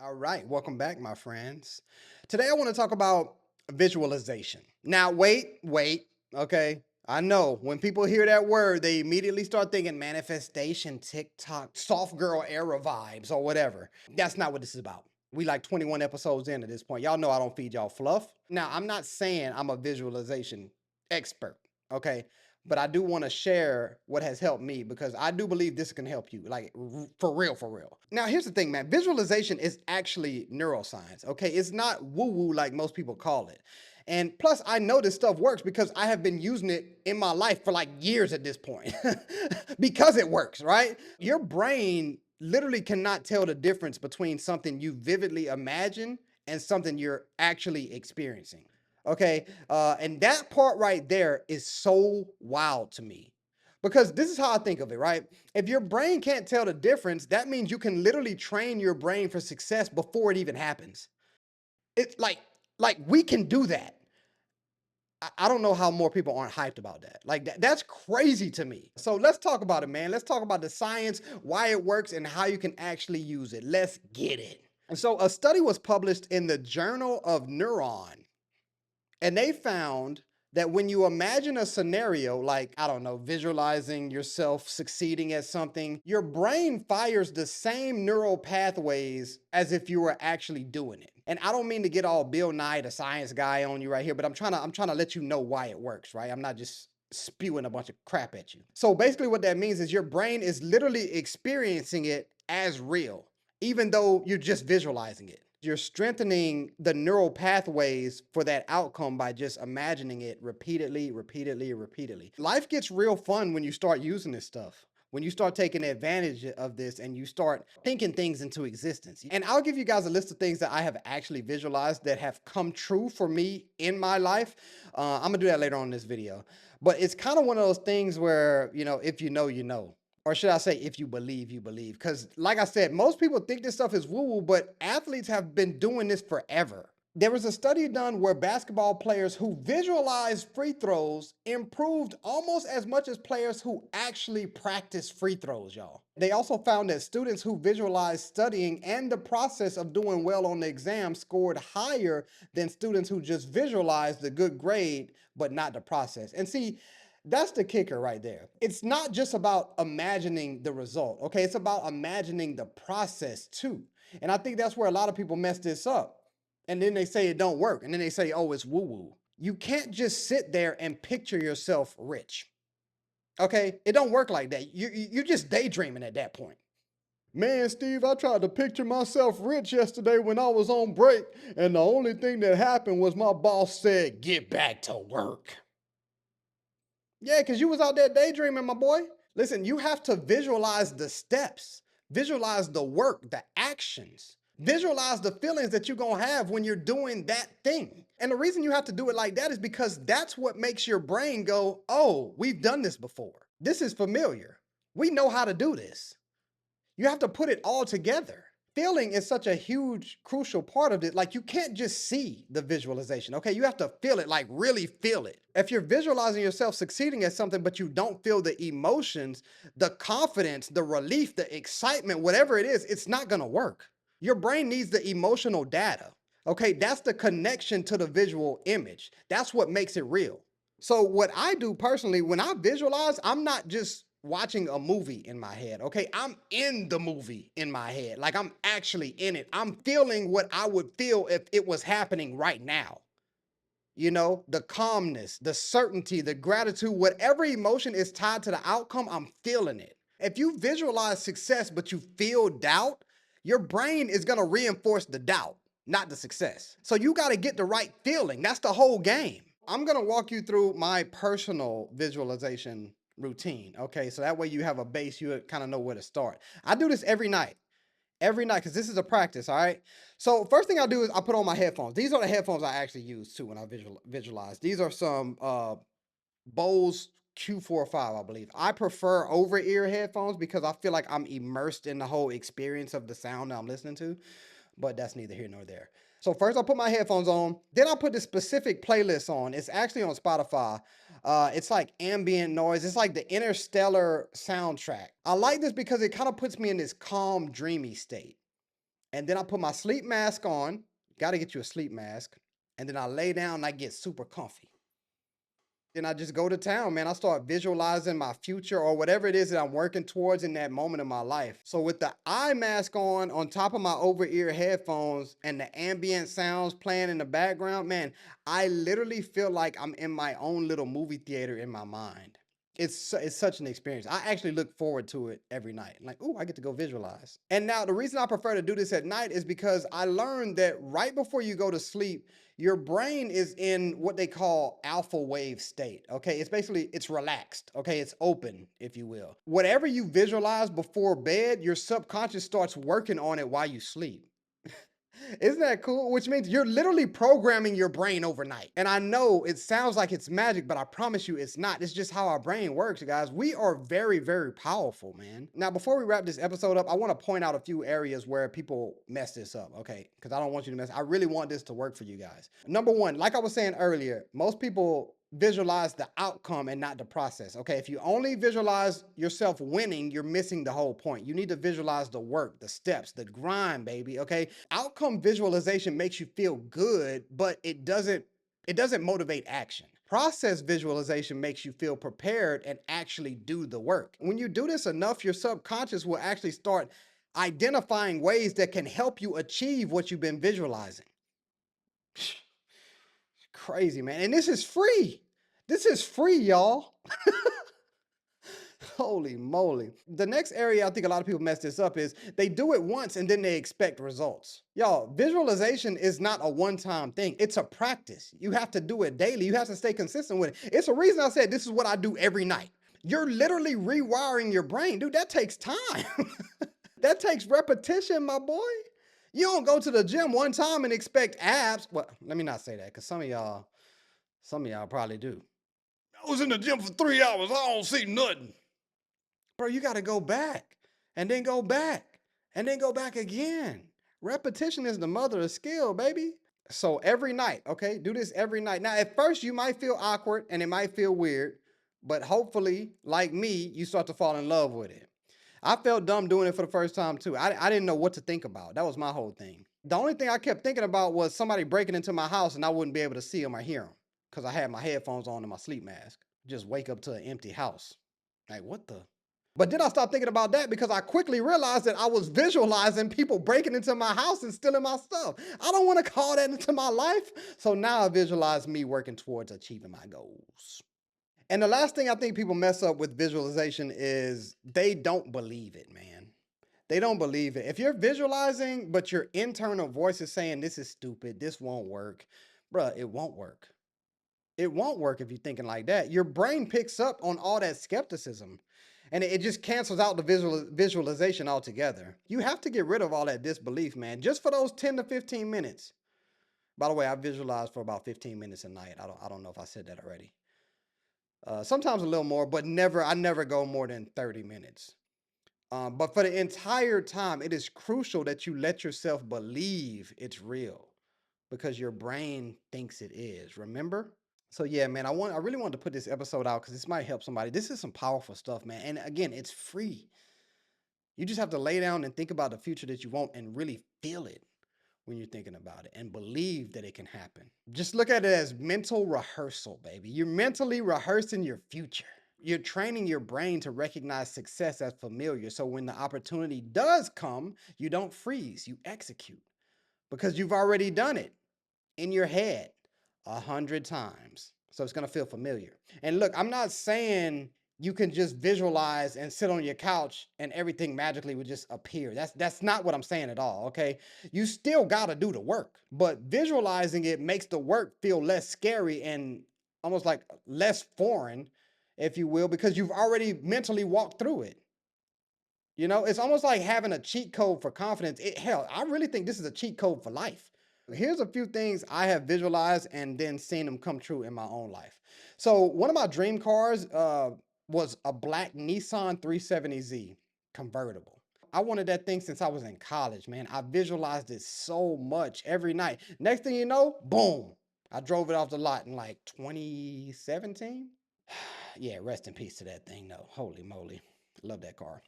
All right, welcome back, my friends. Today I want to talk about visualization. Now, wait, okay. I know when people hear that word, they immediately start thinking manifestation, TikTok, soft girl era vibes, or whatever. That's not what this is about. We like 21 episodes in at this point. Y'all know I don't feed y'all fluff. Now, I'm not saying I'm a visualization expert, okay? But I do want to share what has helped me because I do believe this can help you, like for real, for real. Now, here's the thing, man. Visualization is actually neuroscience, okay? It's not woo woo like most people call it. And plus, I know this stuff works because I have been using it in my life for like years at this point because it works, right? Your brain literally cannot tell the difference between something you vividly imagine and something you're actually experiencing. Okay. And that part right there is so wild to me because this is how I think of it, right? If your brain can't tell the difference, that means you can literally train your brain for success before it even happens. It's like we can do that. I don't know how more people aren't hyped about that. Like that's crazy to me. So let's talk about it, man. Let's talk about the science, why it works, and how you can actually use it. Let's get it. And so a study was published in the Journal of Neuron. And they found that when you imagine a scenario like, I don't know, visualizing yourself succeeding at something, your brain fires the same neural pathways as if you were actually doing it. And I don't mean to get all Bill Nye, the science guy, on you right here, but I'm trying to let you know why it works, right? I'm not just spewing a bunch of crap at you. So basically what that means is your brain is literally experiencing it as real, even though you're just visualizing it. You're strengthening the neural pathways for that outcome by just imagining it repeatedly, repeatedly, repeatedly. Life gets real fun when you start using this stuff. When you start taking advantage of this and you start thinking things into existence. And I'll give you guys a list of things that I have actually visualized that have come true for me in my life. I'm gonna do that later on in this video. But it's kind of one of those things where, if you know, you know. Or should I say, if you believe, you believe. Because, like I said, most people think this stuff is woo woo, but athletes have been doing this forever. There was a study done where basketball players who visualized free throws improved almost as much as players who actually practice free throws, y'all. They also found that students who visualized studying and the process of doing well on the exam scored higher than students who just visualized the good grade, but not the process. And see, that's the kicker right there. It's not just about imagining the result, okay? It's about imagining the process too. And I think that's where a lot of people mess this up. And then they say it don't work. And then they say, oh, it's woo-woo. You can't just sit there and picture yourself rich. Okay? It don't work like that. You're just daydreaming at that point. Man, Steve, I tried to picture myself rich yesterday when I was on break, and the only thing that happened was my boss said, get back to work. Yeah, because you was out there daydreaming, my boy. Listen, you have to visualize the steps, visualize the work, the actions, visualize the feelings that you're going to have when you're doing that thing. And the reason you have to do it like that is because that's what makes your brain go, oh, we've done this before. This is familiar. We know how to do this. You have to put it all together. Feeling is such a huge, crucial part of it. Like you can't just see the visualization, okay? You have to feel it, like really feel it. If you're visualizing yourself succeeding at something, but you don't feel the emotions, the confidence, the relief, the excitement, whatever it is, it's not gonna work. Your brain needs the emotional data, okay? That's the connection to the visual image. That's what makes it real. So what I do personally, when I visualize, I'm not just watching a movie in my head, okay? I'm in the movie in my head. Like I'm actually in it. I'm feeling what I would feel if it was happening right now. The calmness, the certainty, the gratitude, whatever emotion is tied to the outcome, I'm feeling it. If you visualize success, but you feel doubt, your brain is gonna reinforce the doubt, not the success. So you gotta get the right feeling. That's the whole game. I'm gonna walk you through my personal visualization routine. Okay, so that way you have a base, you kind of know where to start. I do this every night, because this is a practice, all right? So first thing I do is I put on my headphones. These are the headphones I actually use too when I visualize. These are some Bose Q45, I believe. I prefer over-ear headphones because I feel like I'm immersed in the whole experience of the sound that I'm listening to, but that's neither here nor there. So first I put my headphones on, then I put this specific playlist on. It's actually on Spotify. It's like ambient noise. It's like the Interstellar soundtrack. I like this because it kind of puts me in this calm, dreamy state. And then I put my sleep mask on. Got to get you a sleep mask. And then I lay down and I get super comfy. Then I just go to town, man. I start visualizing my future or whatever it is that I'm working towards in that moment of my life. So with the eye mask on top of my over-ear headphones and the ambient sounds playing in the background, man, I literally feel like I'm in my own little movie theater in my mind. It's such an experience. I actually look forward to it every night. Like, oh, I get to go visualize. And now the reason I prefer to do this at night is because I learned that right before you go to sleep, your brain is in what they call alpha wave state. Okay, it's relaxed. Okay, it's open, if you will. Whatever you visualize before bed, your subconscious starts working on it while you sleep. Isn't that cool? Which means you're literally programming your brain overnight. And I know it sounds like it's magic, but I promise you it's not. It's just how our brain works, guys. We are very, very powerful, man. Now, before we wrap this episode up, I want to point out a few areas where people mess this up, okay? Because I don't want you to mess. I really want this to work for you guys. Number one, like I was saying earlier, most people visualize the outcome and not the process. Okay, if you only visualize yourself winning, you're missing the whole point. You need to visualize the work, the steps, the grind, baby. Okay, outcome visualization makes you feel good, but it doesn't motivate action. Process visualization makes you feel prepared and actually do the work. When you do this enough, your subconscious will actually start identifying ways that can help you achieve what you've been visualizing. Crazy, man. And this is free. This is free, y'all. Holy moly. The next area I think a lot of people mess this up is they do it once and then they expect results. Y'all, visualization is not a one-time thing. It's a practice. You have to do it daily. You have to stay consistent with it. It's a reason I said this is what I do every night. You're literally rewiring your brain. Dude, that takes time. That takes repetition, my boy. You don't go to the gym one time and expect abs. Well, let me not say that because some of y'all probably do. I was in the gym for 3 hours. I don't see nothing. Bro, you got to go back and then go back and then go back again. Repetition is the mother of skill, baby. So every night, okay, do this every night. Now, at first, you might feel awkward and it might feel weird, but hopefully, like me, you start to fall in love with it. I felt dumb doing it for the first time too. I didn't know what to think about. That was my whole thing. The only thing I kept thinking about was somebody breaking into my house and I wouldn't be able to see them or hear them because I had my headphones on and my sleep mask. Just wake up to an empty house. Like, what the? But then I stopped thinking about that because I quickly realized that I was visualizing people breaking into my house and stealing my stuff. I don't want to call that into my life. So now I visualize me working towards achieving my goals. And the last thing I think people mess up with visualization is they don't believe it, man. They don't believe it. If you're visualizing, but your internal voice is saying, this is stupid, this won't work, bruh, it won't work. It won't work if you're thinking like that. Your brain picks up on all that skepticism and it just cancels out the visualization altogether. You have to get rid of all that disbelief, man, just for those 10 to 15 minutes. By the way, I visualize for about 15 minutes a night. I don't know if I said that already. Sometimes a little more, but I never go more than 30 minutes. But for the entire time, it is crucial that you let yourself believe it's real because your brain thinks it is. Remember? So yeah, man, I really wanted to put this episode out because this might help somebody. This is some powerful stuff, man. And again, it's free. You just have to lay down and think about the future that you want and really feel it when you're thinking about it and believe that it can happen. Just look at it as mental rehearsal, baby. You're mentally rehearsing your future. You're training your brain to recognize success as familiar. So when the opportunity does come, you don't freeze, you execute because you've already done it in your head 100 times. So it's going to feel familiar. And look, I'm not saying you can just visualize and sit on your couch and everything magically would just appear. That's not what I'm saying at all, okay? You still got to do the work, but visualizing it makes the work feel less scary and almost like less foreign, if you will, because you've already mentally walked through it. You know, it's almost like having a cheat code for confidence. Hell, I really think this is a cheat code for life. Here's a few things I have visualized and then seen them come true in my own life. So one of my dream cars was a black Nissan 370Z convertible. I wanted that thing since I was in college, man. I visualized it so much every night. Next thing you know, boom, I drove it off the lot in like 2017. Yeah, rest in peace to that thing though. Holy moly. Love that car.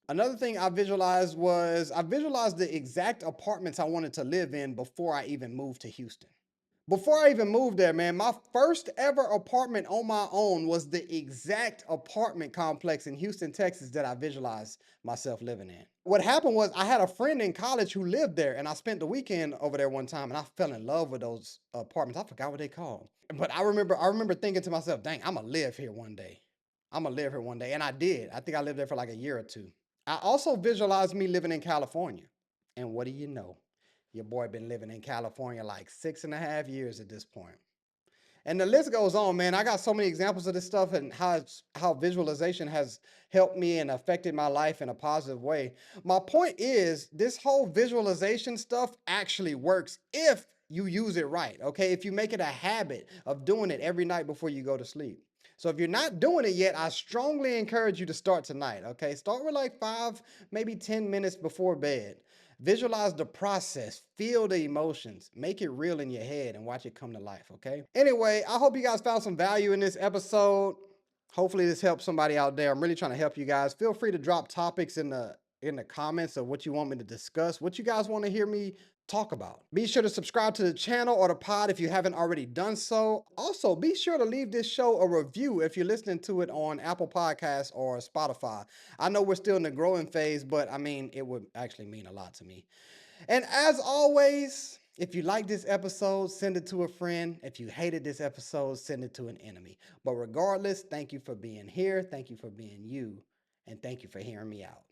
Another thing I visualized the exact apartments I wanted to live in before I even moved to Houston. Before I even moved there, man, my first ever apartment on my own was the exact apartment complex in Houston, Texas that I visualized myself living in. What happened was I had a friend in college who lived there, and I spent the weekend over there one time, and I fell in love with those apartments. I forgot what they called. But I remember thinking to myself, dang, I'm gonna live here one day. I'm gonna live here one day. And I did. I think I lived there for like a year or two. I also visualized me living in California. And what do you know? Your boy been living in California like 6.5 years at this point. And the list goes on, man. I got so many examples of this stuff and how visualization has helped me and affected my life in a positive way. My point is, this whole visualization stuff actually works if you use it right. Okay, if you make it a habit of doing it every night before you go to sleep. So if you're not doing it yet, I strongly encourage you to start tonight. Okay, start with like 5, maybe 10 minutes before bed. Visualize the process, feel the emotions, make it real in your head and watch it come to life, okay? Anyway, I hope you guys found some value in this episode. Hopefully this helps somebody out there. I'm really trying to help you guys. Feel free to drop topics in the comments of what you want me to discuss, what you guys want to hear me talk about. Be sure to subscribe to the channel or the pod if you haven't already done so. Also, be sure to leave this show a review if you're listening to it on Apple Podcasts or Spotify. I know we're still in the growing phase, but I mean, it would actually mean a lot to me. And as always, if you like this episode, send it to a friend. If you hated this episode, send it to an enemy. But regardless, thank you for being here. Thank you for being you. And thank you for hearing me out.